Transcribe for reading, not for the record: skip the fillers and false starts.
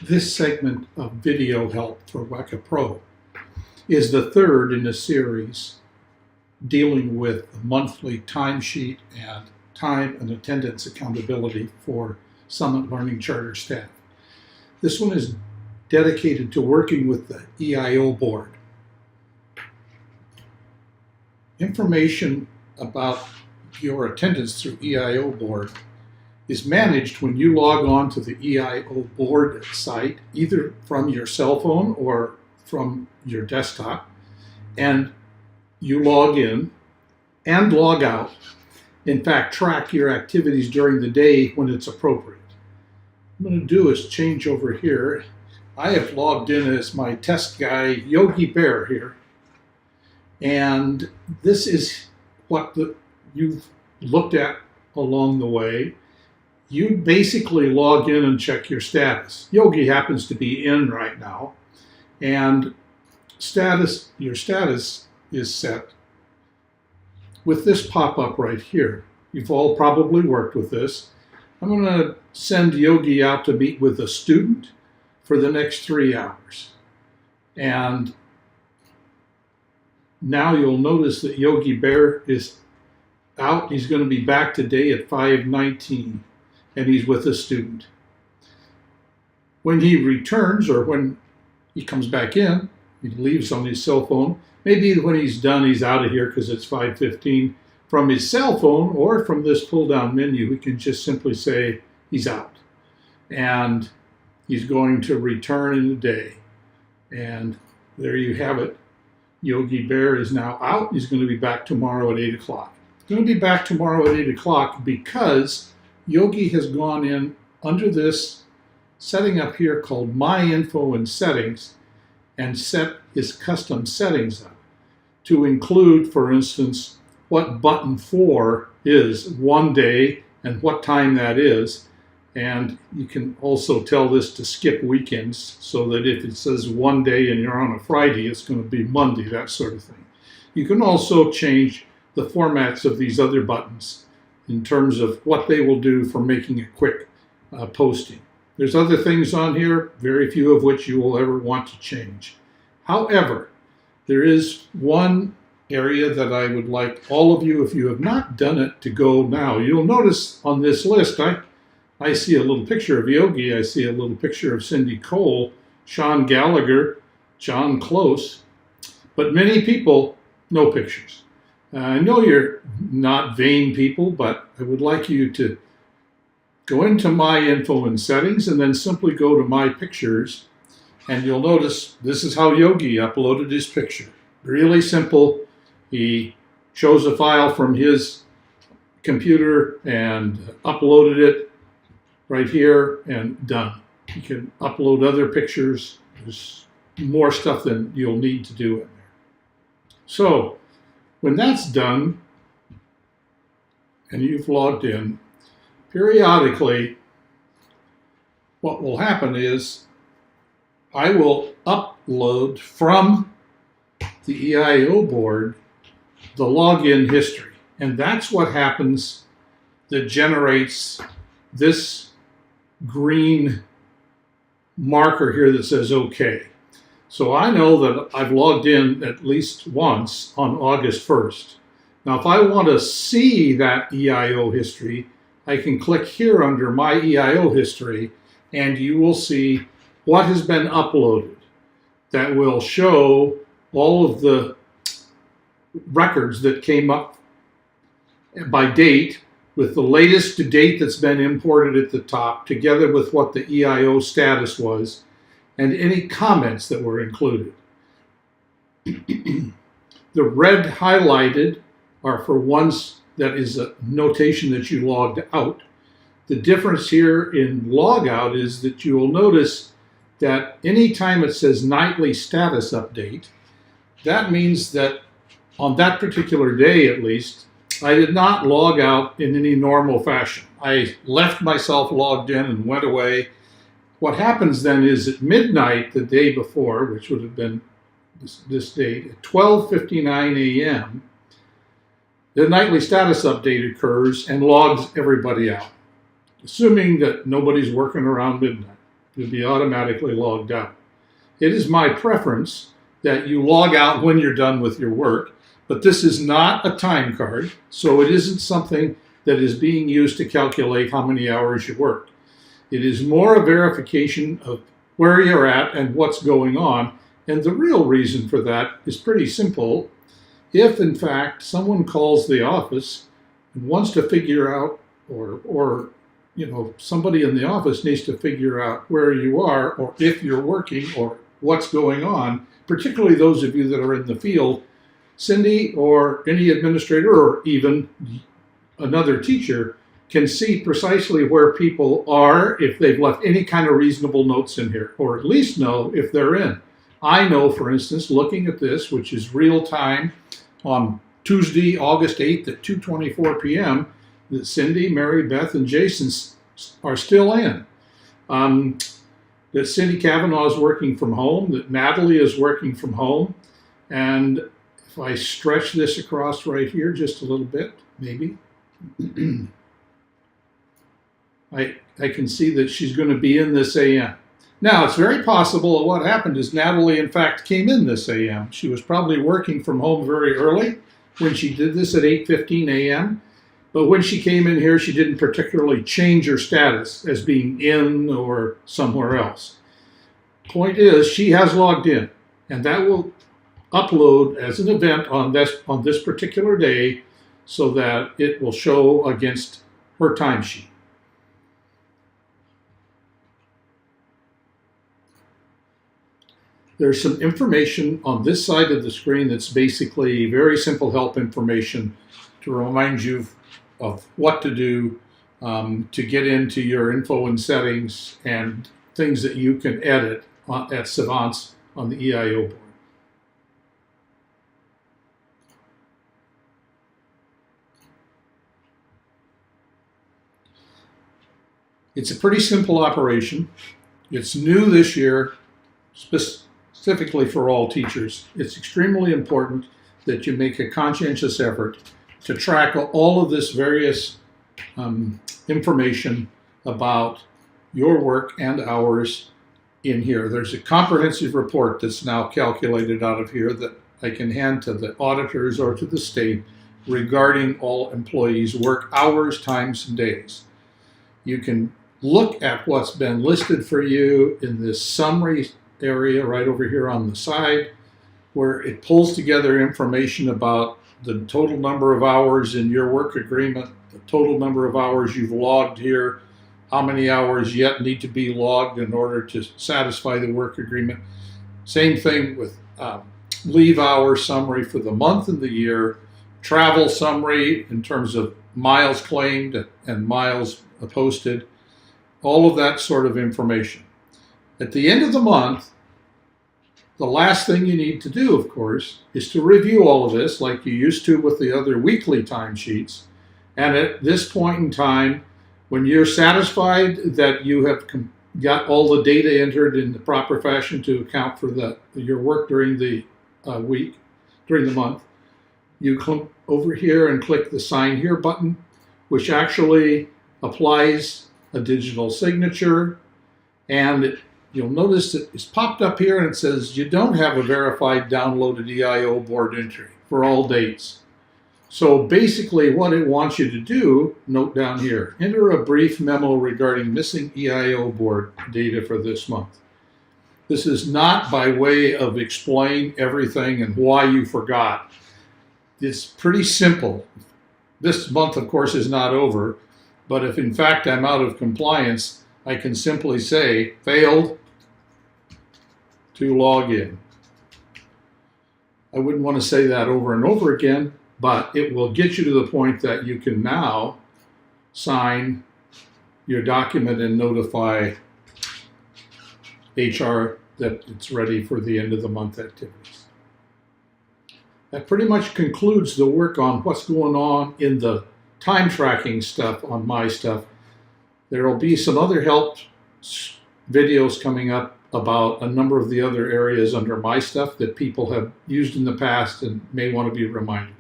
This segment of video help for Weka Pro is the third in a series dealing with the monthly timesheet and time and attendance accountability for Summit Learning Charter staff. This one is dedicated to working with the EIO board. Information about your attendance through EIO board is managed when you log on to the EIO board site, either from your cell phone or from your desktop, and you log in and log out. In fact, track your activities during the day when it's appropriate. What I'm going to do is change over here. I have logged in as my test guy, Yogi Bear here. And this is what you've looked at along the way. You basically log in and check your status. Yogi happens to be in right now. And your status is set with this pop-up right here. You've all probably worked with this. I'm going to send Yogi out to meet with a student for the next 3 hours. And now you'll notice that Yogi Bear is out. He's going to be back today at 5:19, and he's with a student. When he returns, or when he comes back in, he leaves on his cell phone. Maybe when he's done, he's out of here because it's 5:15. From his cell phone or from this pull-down menu, we can just simply say he's out. And he's going to return in a day. And there you have it. Yogi Bear is now out. He's going to be back tomorrow at 8 o'clock. He's going to be back tomorrow at 8 o'clock because Yogi has gone in under this setting up here called My Info and Settings and set his custom settings up to include, for instance, what button 4 is one day and what time that is. And you can also tell this to skip weekends so that if it says one day and you're on a Friday, it's going to be Monday, that sort of thing. You can also change the formats of these other buttons in terms of what they will do for making a quick posting. There's other things on here, very few of which you will ever want to change. However, there is one area that I would like all of you, if you have not done it, to go now. You'll notice on this list, I see a little picture of Yogi, I see a little picture of Cindy Cole, Sean Gallagher, John Close, but many people, no pictures. I know you're not vain people, but I would like you to go into My Info and Settings and then simply go to My Pictures, and you'll notice this is how Yogi uploaded his picture. Really simple. He chose a file from his computer and uploaded it right here and done. You can upload other pictures. There's more stuff than you'll need to do in there. So when that's done and you've logged in, periodically what will happen is I will upload from the EIO board the login history. And that's what happens that generates this green marker here that says OK. So I know that I've logged in at least once on August 1st. Now, if I want to see that EIO history, I can click here under My EIO History, and you will see what has been uploaded. That will show all of the records that came up by date, with the latest to date that's been imported at the top, together with what the EIO status was, and any comments that were included. The red highlighted are for ones that is a notation that you logged out. The difference here in logout is that you will notice that anytime it says nightly status update, that means that on that particular day at least, I did not log out in any normal fashion. I left myself logged in and went away. What happens then is at midnight the day before, which would have been this date, at 12:59 a.m., the nightly status update occurs and logs everybody out, assuming that nobody's working around midnight. You'll be automatically logged out. It is my preference that you log out when you're done with your work, but this is not a time card, so it isn't something that is being used to calculate how many hours you work. It is more a verification of where you're at and what's going on, and the real reason for that is pretty simple. If, in fact, someone calls the office and wants to figure out, or somebody in the office needs to figure out where you are, or if you're working, or what's going on, particularly those of you that are in the field, Cindy or any administrator or even another teacher can see precisely where people are if they've left any kind of reasonable notes in here, or at least know if they're in. I know, for instance, looking at this, which is real time on Tuesday, August 8th at 2:24 p.m., that Cindy, Mary Beth, and Jason are still in. That Cindy Kavanaugh is working from home, that Natalie is working from home, and if I stretch this across right here just a little bit, maybe, I can see that she's going to be in this AM. Now, it's very possible that what happened is Natalie, in fact, came in this AM. She was probably working from home very early when she did this at 8:15 a.m., but when she came in here, she didn't particularly change her status as being in or somewhere else. Point is, she has logged in, and that will upload as an event on this particular day so that it will show against her timesheet. There's some information on this side of the screen that's basically very simple help information to remind you of what to do to get into your info and settings and things that you can edit at Savant's on the EIO board. It's a pretty simple operation. It's new this year, specifically for all teachers. It's extremely important that you make a conscientious effort to track all of this various information about your work and hours in here. There's a comprehensive report that's now calculated out of here that I can hand to the auditors or to the state regarding all employees' work hours, times, and days. You can look at what's been listed for you in this summary area right over here on the side, where it pulls together information about the total number of hours in your work agreement, the total number of hours you've logged here, how many hours yet need to be logged in order to satisfy the work agreement. Same thing with leave hour summary for the month and the year, travel summary in terms of miles claimed and miles posted, all of that sort of information. At the end of the month, the last thing you need to do, of course, is to review all of this like you used to with the other weekly timesheets. And at this point in time, when you're satisfied that you have got all the data entered in the proper fashion to account for your work during the week, during the month, you come over here and click the Sign Here button, which actually applies a digital signature, and you'll notice that it's popped up here and it says you don't have a verified downloaded EIO board entry for all dates. So basically what it wants you to do, note down here, enter a brief memo regarding missing EIO board data for this month. This is not by way of explain everything and why you forgot. It's pretty simple. This month, of course, is not over, but if in fact I'm out of compliance, I can simply say, failed to log in. I wouldn't want to say that over and over again, but it will get you to the point that you can now sign your document and notify HR that it's ready for the end of the month activities. That pretty much concludes the work on what's going on in the time tracking stuff on MyStuff. There will be some other help videos coming up about a number of the other areas under MyStuff that people have used in the past and may want to be reminded.